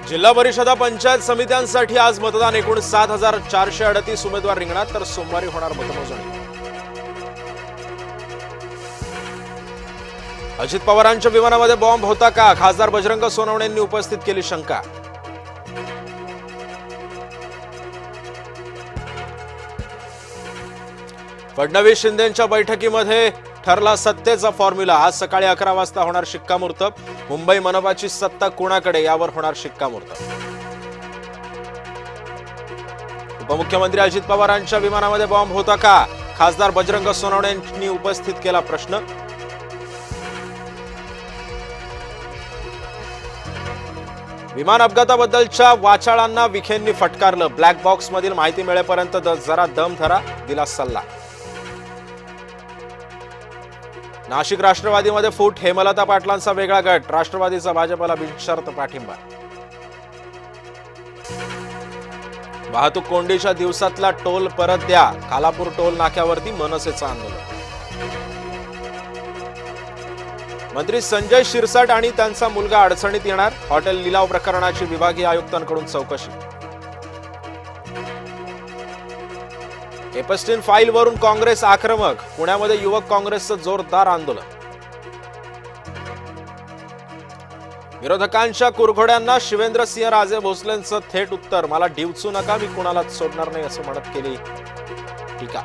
जिल्हा परिषदा पंचायत समित्यांसाठी आज मतदान. एकूण 7,438 उमेदवार रिंगणात, तर सोमवारी होणार मतमोजणी. अजित पवारांच्या विमानामध्ये बॉम्ब होता का? खासदार बजरंग सोनवणेंनी उपस्थित केली शंका. फडणवीस शिंदेंच्या बैठकीमध्ये ठरला सत्तेचा फॉर्म्युला. आज सकाळी 11 वाजता होणार शिक्कामोर्तब. मुंबई मनपाची सत्ता कोणाकडे, यावर होणार शिक्कामोर्तब. उपमुख्यमंत्री अजित पवारांच्या विमानामध्ये बॉम्ब होता का? खासदार बजरंग सोनवणेंनी उपस्थित केला प्रश्न. विमान अपघाताबद्दलच्या वाचाळांना विखेंनी फटकारलं. ब्लॅक बॉक्स मधील माहिती मिळेपर्यंत जरा दम धरा, दिला सल्ला. नाशिक राष्ट्रवादीमध्ये फूट. हेमलता पाटलांचा वेगळा गट. राष्ट्रवादीचा भाजपला बिनशर्त पाठिंबा. वाहतूक कोंडीच्या दिवसातला टोल परत द्या. खालापूर टोल नाक्यावरती मनसेचं आंदोलन. मंत्री संजय शिरसाट आणि त्यांचा मुलगा अडचणीत येणार. हॉटेल लिलाव प्रकरणाची विभागीय आयुक्तांकडून चौकशी. एपस्टीन फाईलवरून काँग्रेस आक्रमक. पुण्यामध्ये युवक काँग्रेसचं जोरदार आंदोलन. विरोधकांच्या कुरघोड्यांना शिवेंद्रसिंह राजे भोसलेंचं थेट उत्तर. मला डिवचू नका, मी कुणालाच सोडणार नाही, असं म्हणत केली टीका.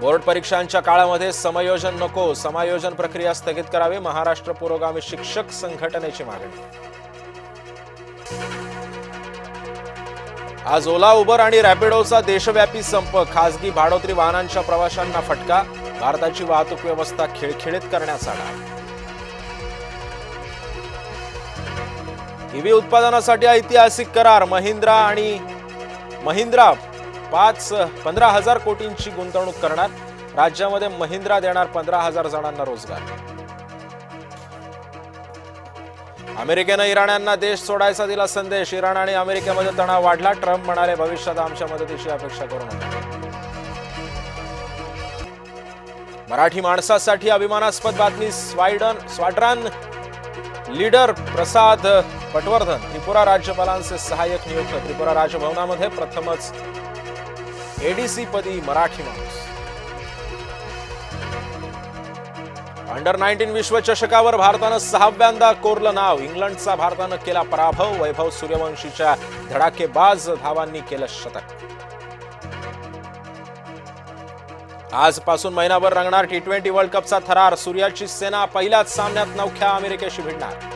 बोर्ड परीक्षांच्या काळामध्ये समायोजन नको. समायोजन प्रक्रिया स्थगित करावी. महाराष्ट्र पुरोगामी शिक्षक संघटनेची मागणी. आज ओला, उबर आणि रॅपिडोचा देशव्यापी संप. खासगी भाडोत्री वाहनांच्या प्रवाशांना फटका. भारताची वाहतूक व्यवस्था खिळखिळीत करण्याचा डाव. ईव्ही उत्पादनासाठी ऐतिहासिक करार. महिंद्रा 15,000 कोटींची गुंतवणूक करणार. राज्यामध्ये महिंद्रा देणार 15,000 जणांना रोजगार. अमेरिकेनं इराण्यांना देश सोडायचा दिला संदेश. इराण आणि अमेरिकेमध्ये तणाव वाढला. ट्रम्प म्हणाले, भविष्यात आमच्या मदतीची अपेक्षा करू नका. मराठी माणसासाठी अभिमानास्पद बातमी. स्क्वाड्रन लीडर प्रसाद पटवर्धन त्रिपुरा राज्यपालांचे सहाय्यक नियुक्त. त्रिपुरा राजभवनामध्ये प्रथमच एडीसी पदी मराठी माणूस. अंडर-19 विश्वचषकावर भारतानं 6व्यांदा कोरलं नाव. इंग्लंडचा भारतानं केला पराभव. वैभव सूर्यवंशीच्या धडाकेबाज धावांनी केलं शतक. आजपासून महिनाभर रंगणार T20 वर्ल्ड कपचा थरार. सूर्याची सेना पहिल्याच सामन्यात नवख्या अमेरिकेशी भिडणार.